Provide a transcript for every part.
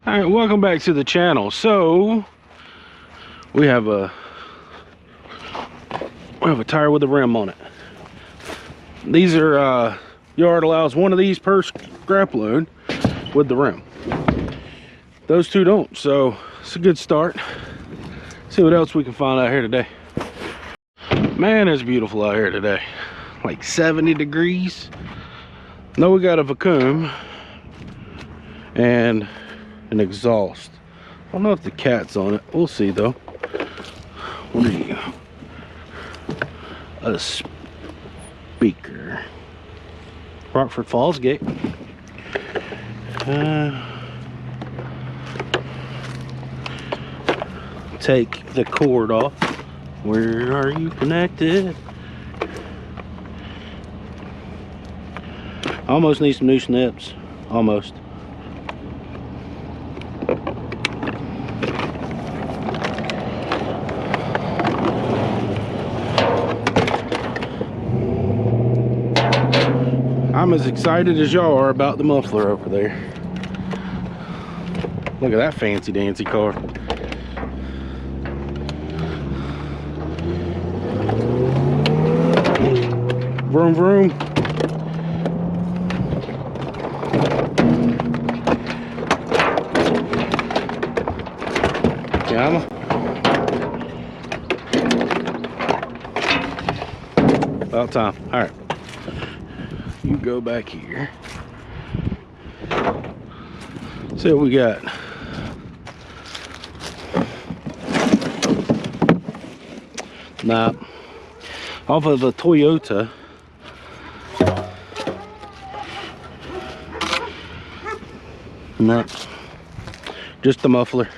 All right, welcome back to the channel. So we have a tire with a rim on it. These are yard allows one of these per scrap load with the rim. Those two don't, so it's a good start. See what else we can find out here today. Man, it's beautiful out here today. Like 70 degrees. Know we got a vacuum and an exhaust. I don't know if the cat's on it. We'll see though. What are you? A speaker. Rockford Falls gate. Take the cord off. Where are you connected? Almost need some new snips. Almost. I'm as excited as y'all are about the muffler over there. Look at that fancy dancy car. Vroom vroom. Yeah, about time. All right. You go back here. See what we got. Nah. Off of a Toyota. No. Just the muffler.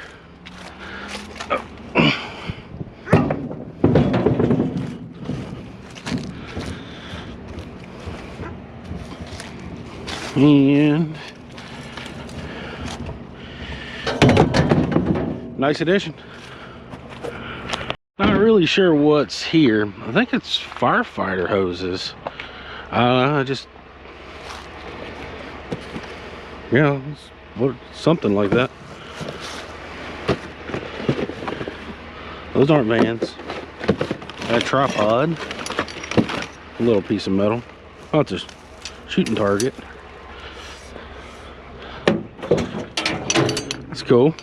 And nice addition. Not really sure what's here. I think it's firefighter hoses. I just, yeah, something like that. Those aren't vans. A tripod, a little piece of metal. Oh, it's a shooting target. That's cool.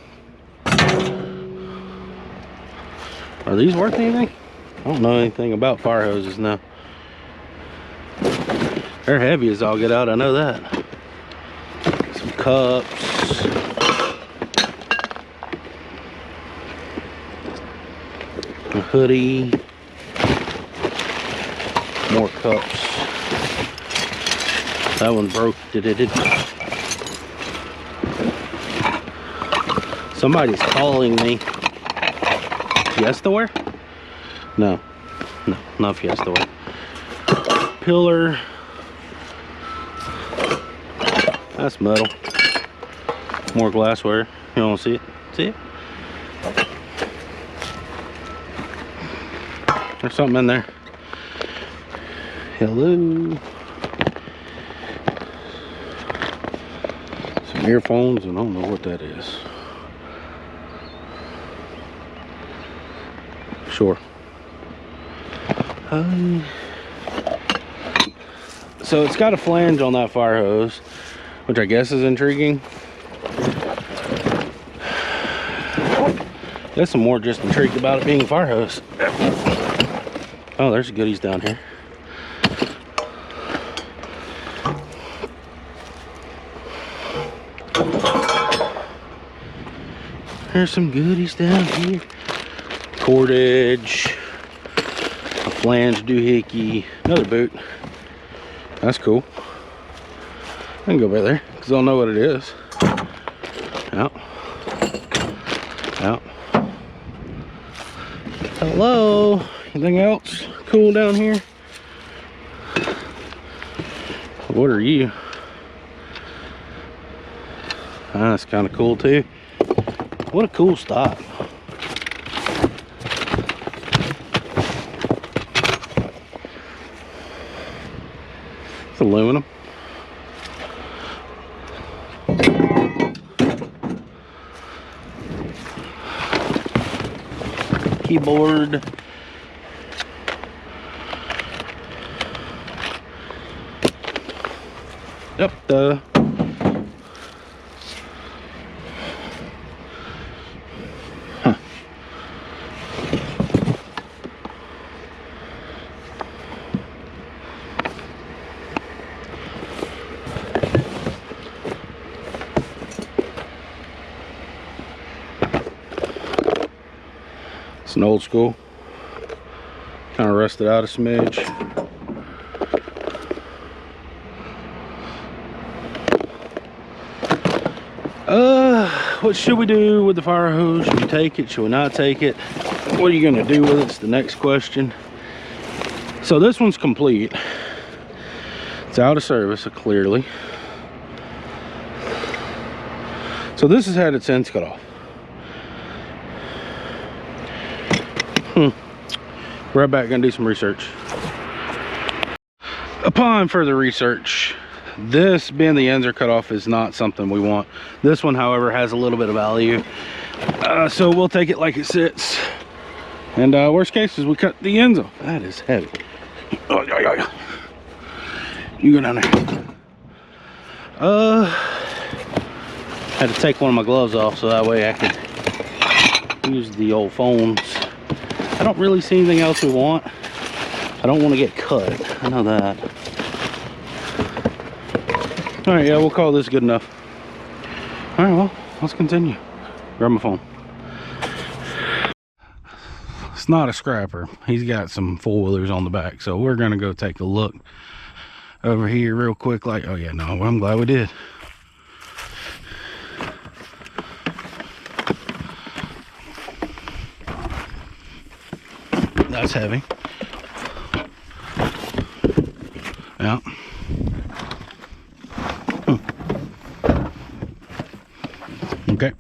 Are these worth anything? I don't know anything about fire hoses now. They're heavy as all get out, I know that. Some cups. A hoodie. More cups. That one broke. Somebody's calling me. Fiestaware? No, not Fiestaware. Pillar. That's metal. More glassware. You want to see it? See it? There's something in there. Hello. Some earphones, and I don't know what that is. Sure. So it's got a flange on that fire hose, which I guess is intriguing. There's some more just intrigued about it being a fire hose. Oh, there's goodies down here. There's some goodies down here. Cordage, a flange doohickey, another boot. That's cool. I can go back there because I don't know what it is. Out. Out. Hello. Anything else cool down here? What are you? That's kind of cool too. What a cool stop. It's aluminum. keyboard. Yep, it's an old school. Kind of rusted out a smidge. What should we do with the fire hose? Should we take it? Should we not take it? What are you gonna do with it? It's the next question. So this one's complete. It's out of service, clearly. So this has had its ends cut off. Right back, gonna do some research. Upon further research, this being the ends are cut off is not something we want. This one, however, has a little bit of value. So we'll take it like it sits. And worst case is we cut the ends off. That is heavy. Oh, yeah. You go down there. Had to take one of my gloves off so that way I could use the old phones. I don't really see anything else we want. I don't want to get cut. I know that. All right, yeah, we'll call this good enough. All right, well, let's continue. Grab my phone. It's not a scrapper. He's got some four-wheelers on the back, so we're gonna go take a look over here real quick. Like, oh yeah, no, I'm glad we did. That's heavy. Yeah. Okay.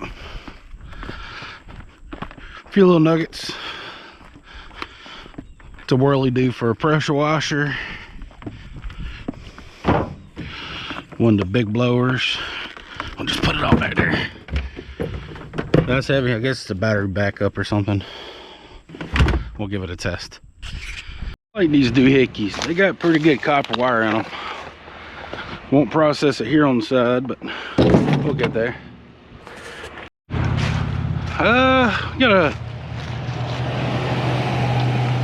A few little nuggets to whirly do for a pressure washer. One of the big blowers. I'll just put it all back there. That's heavy. I guess it's a battery backup or something. We'll give it a test. I like these doohickeys. They got pretty good copper wire in them. Won't process it here on the side, but we'll get there.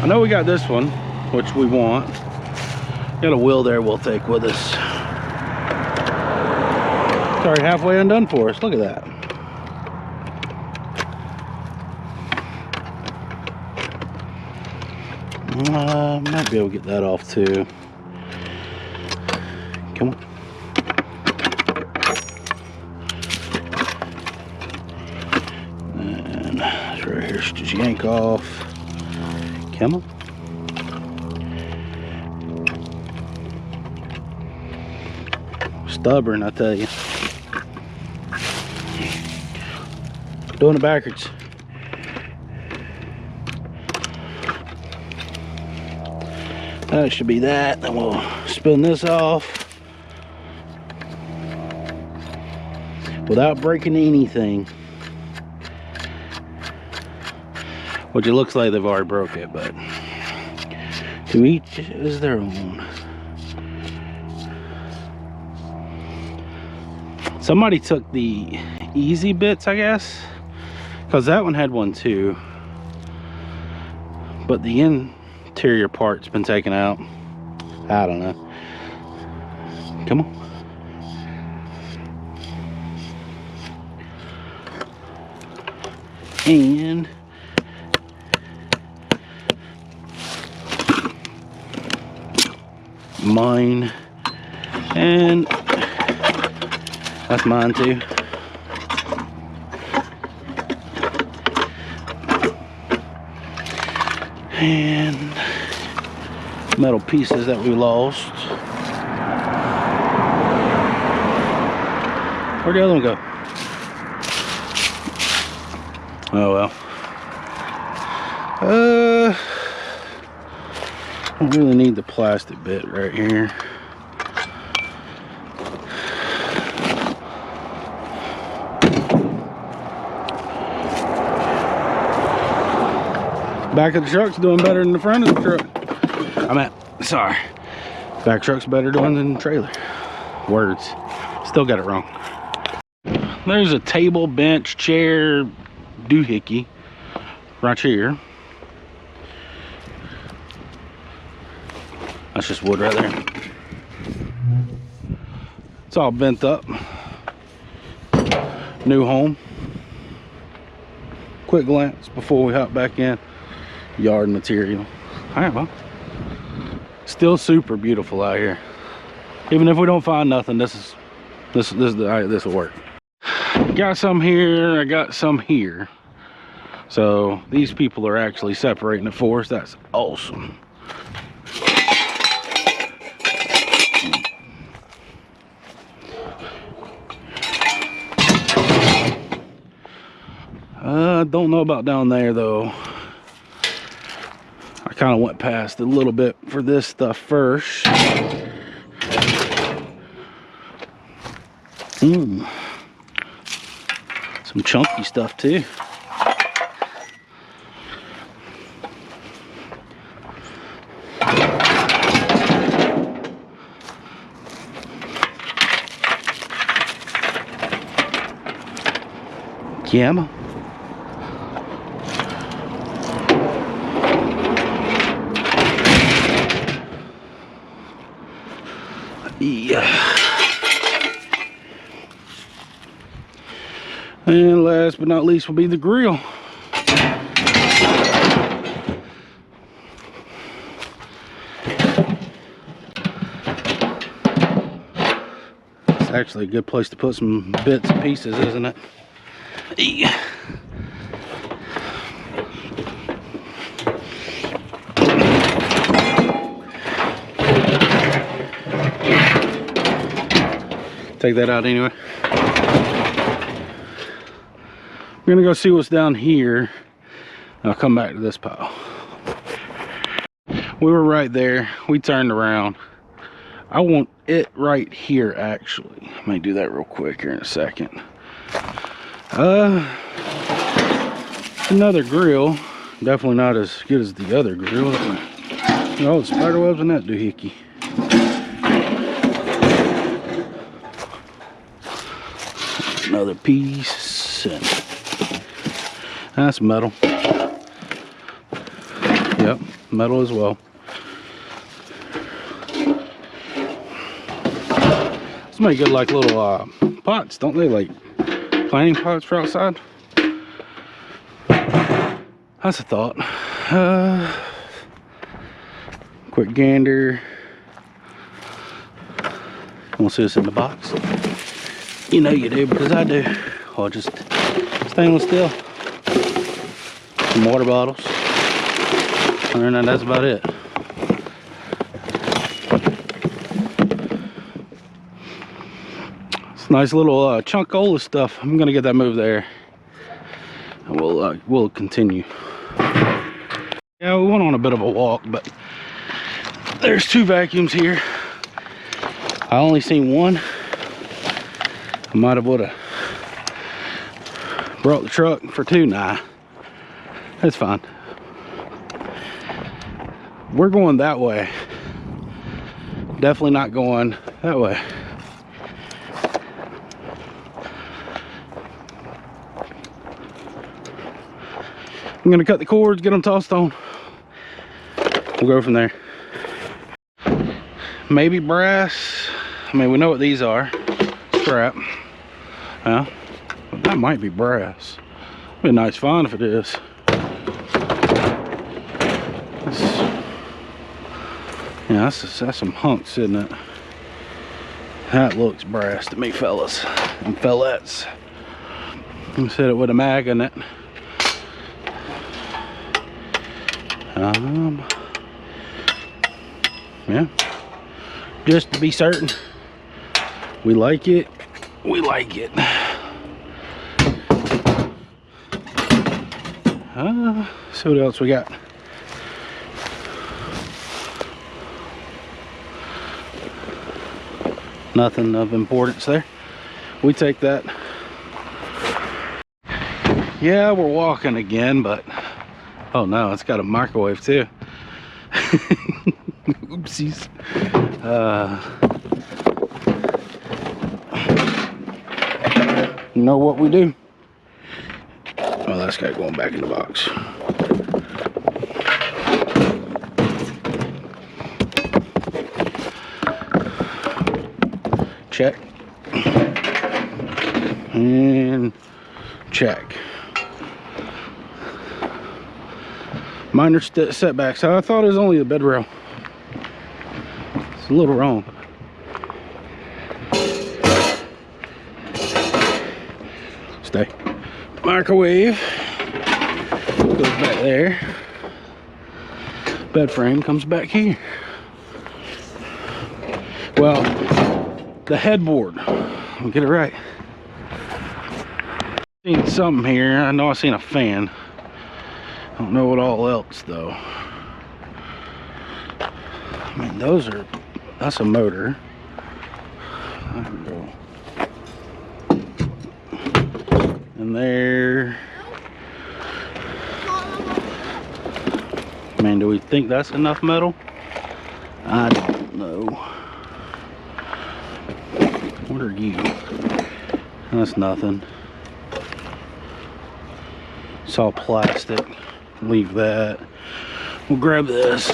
I know we got this one, which we want. Got a wheel there we'll take with us. It's already halfway undone for us. Look at that. Might be able to get that off too. Come on. And it's right here. Just yank off. Come on. Stubborn, I tell you. Doing it backwards. That should be that. Then we'll spin this off without breaking anything. Which it looks like they've already broke it, but to each is their own. Somebody took the easy bits, I guess, because that one had one too, but the interior part's been taken out. I don't know. Come on. And mine, and that's mine too. And metal pieces that we lost. Where'd the other one go? Oh well. I really need the plastic bit right here. Back of the truck's doing better than the front of the truck. Sorry. Back truck's better doing than the trailer. Words. Still got it wrong. There's a table, bench, chair, doohickey right here. That's just wood right there. It's all bent up. New home. Quick glance before we hop back in. Yard material. Alright, well. Still super beautiful out here. Even if we don't find nothing, this will work. Got some here, I got some here. So these people are actually separating it for us. That's awesome. I don't know about down there though. I kind of went past a little bit for this stuff first. Some chunky stuff too. Yeah. And last but not least will be the grill. It's actually a good place to put some bits and pieces, isn't it? Yeah. Take that out anyway. We're gonna go see what's down here. I'll come back to this pile. We were right there. We turned around. I want it right here actually. Let me do that real quick here in a second. Another grill. Definitely not as good as the other grill. Oh, the spider webs in that doohickey. Another piece. And that's metal. Yep, metal as well. These make good like little pots, don't they? Like planting pots for outside. That's a thought. Quick gander. Want to see what's in the box? You know you do, because I do. Oh, just stainless steel. Some water bottles. Other than that, that's about it. It's a nice little chunkola stuff. I'm gonna get that moved there. And we'll continue. Yeah, we went on a bit of a walk, but there's two vacuums here. I only seen one. I might have would've brought the truck for two. Nah, that's fine. We're going that way. Definitely not going that way. I'm gonna cut the cords, get them tossed on. We'll go from there. Maybe brass. I mean, we know what these are. Scrap. Yeah, but that might be brass. Be a nice find if it is. Yeah, that's some hunks, isn't it? That looks brass to me, fellas and fellettes. You said it with a mag in it. Yeah, just to be certain. We like it. We like it. See what else we got. Nothing of importance there. We take that. Yeah, we're walking again, but Oh no, it's got a microwave too. Oopsies. You know what we do? Oh, that's got going back in the box. Check. And check. Minor setbacks. I thought it was only the bed rail. It's a little wrong. Stay. Microwave goes back there. Bed frame comes back here. Well, the headboard. I'll get it right. Seen something here. I know I seen a fan. I don't know what all else though. I mean, that's a motor. I can go in there. Man, do we think that's enough metal? I don't know. What are you? That's nothing. It's all plastic. Leave that. We'll grab this.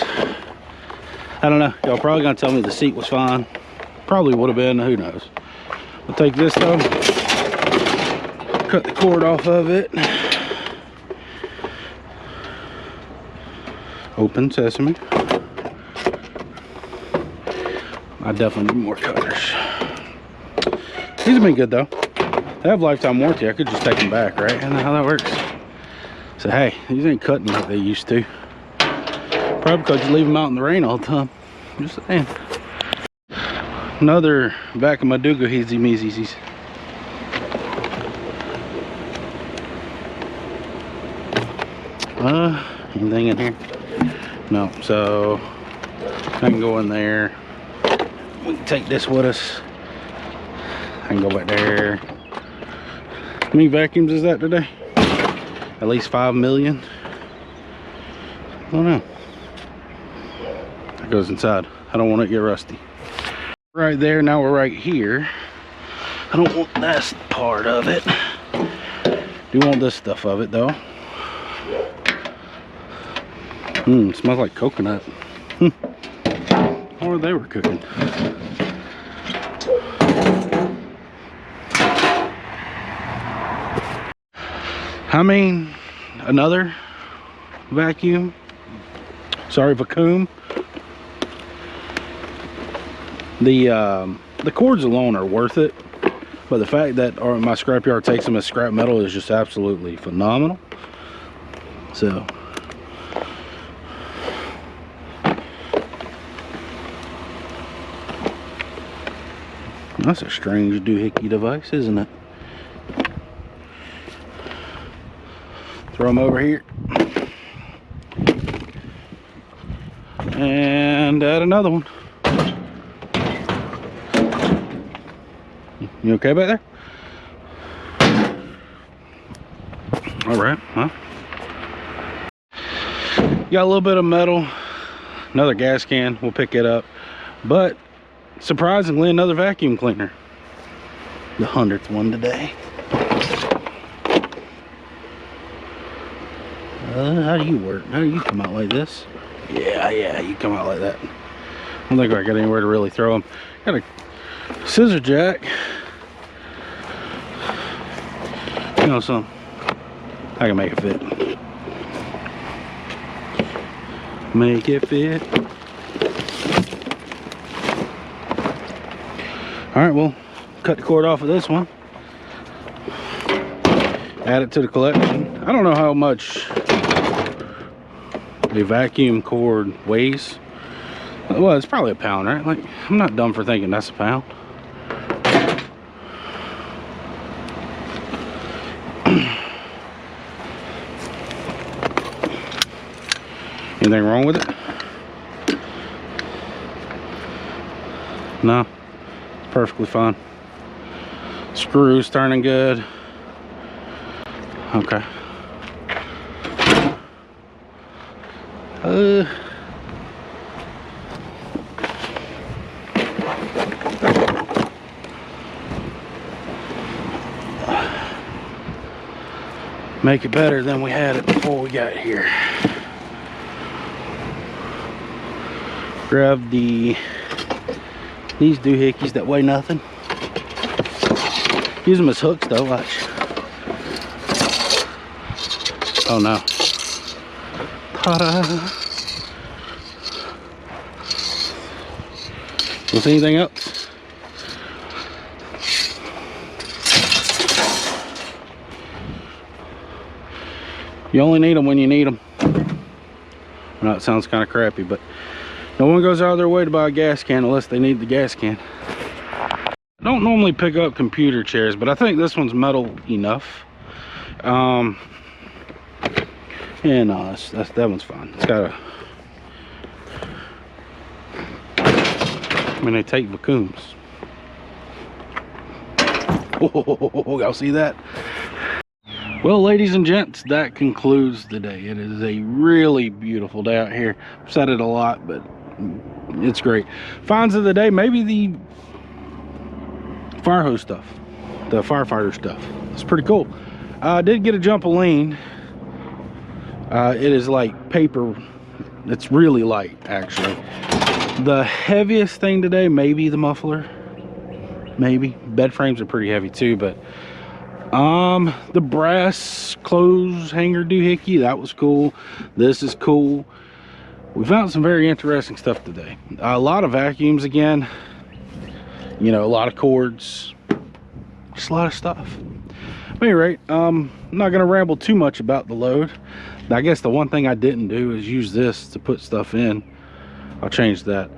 I don't know. Y'all probably gonna tell me the seat was fine. Probably would have been. Who knows? I'll take this though. Cut the cord off of it. Open sesame. I definitely need more cutters. These have been good though. They have lifetime warranty. I could just take them back, right? Isn't that how that works? So hey, these ain't cutting like they used to. Probably because you leave them out in the rain all the time. Just saying. Another back of my Duga heezy meezies. Anything in here? No. So I can go in there. We can take this with us. I can go back there. How many vacuums is that today? At least 5 million. I don't know. That goes inside. I don't want it to get rusty. Right there, now we're right here. I don't want that part of it. Do want this stuff of it though. Smells like coconut. Or they were cooking. I mean, another vacuum. Sorry, vacuum. The cords alone are worth it, but the fact that my scrapyard takes them as scrap metal is just absolutely phenomenal. So that's a strange doohickey device, isn't it? Throw them over here and add another one. You okay back there? All right, huh? Got a little bit of metal, another gas can, we'll pick it up, but surprisingly another vacuum cleaner, the 100th one today. How do you work? How do you come out like this? Yeah, you come out like that. I don't think I got anywhere to really throw them. Got a scissor jack. You know, some I can make it fit. Make it fit. All right, well, cut the cord off of this one. Add it to the collection. I don't know how much a vacuum cord weighs. Well, it's probably a pound, right? Like, I'm not dumb for thinking that's a pound. Anything wrong with it? No, it's perfectly fine. Screws turning good. Okay. Make it better than we had it before we got here. Grab these doohickeys that weigh nothing. Use them as hooks though, watch. Oh no. Ta-da! You see anything else? You only need them when you need them. I know it sounds kind of crappy, but no one goes out of their way to buy a gas can unless they need the gas can. I don't normally pick up computer chairs, but I think this one's metal enough. Yeah, no, that one's fine. It's got a... I mean, they take vacuums. Oh, y'all see that? Well, ladies and gents, that concludes the day. It is a really beautiful day out here. I've said it a lot, but it's great. Finds of the day, maybe the fire hose stuff, the firefighter stuff. It's pretty cool. I did get a Jumpaline. It is like paper. It's really light, actually. The heaviest thing today, maybe the muffler. Maybe. Bed frames are pretty heavy too, but the brass clothes hanger doohickey, that was cool. This is cool. We found some very interesting stuff today. A lot of vacuums again. You know, a lot of cords. Just a lot of stuff. At any rate, I'm not going to ramble too much about the load. I guess the one thing I didn't do is use this to put stuff in. I'll change that.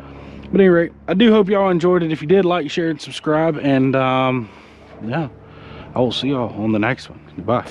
But at any rate, I do hope y'all enjoyed it. If you did, like, share, and subscribe. And yeah, I will see y'all on the next one. Goodbye.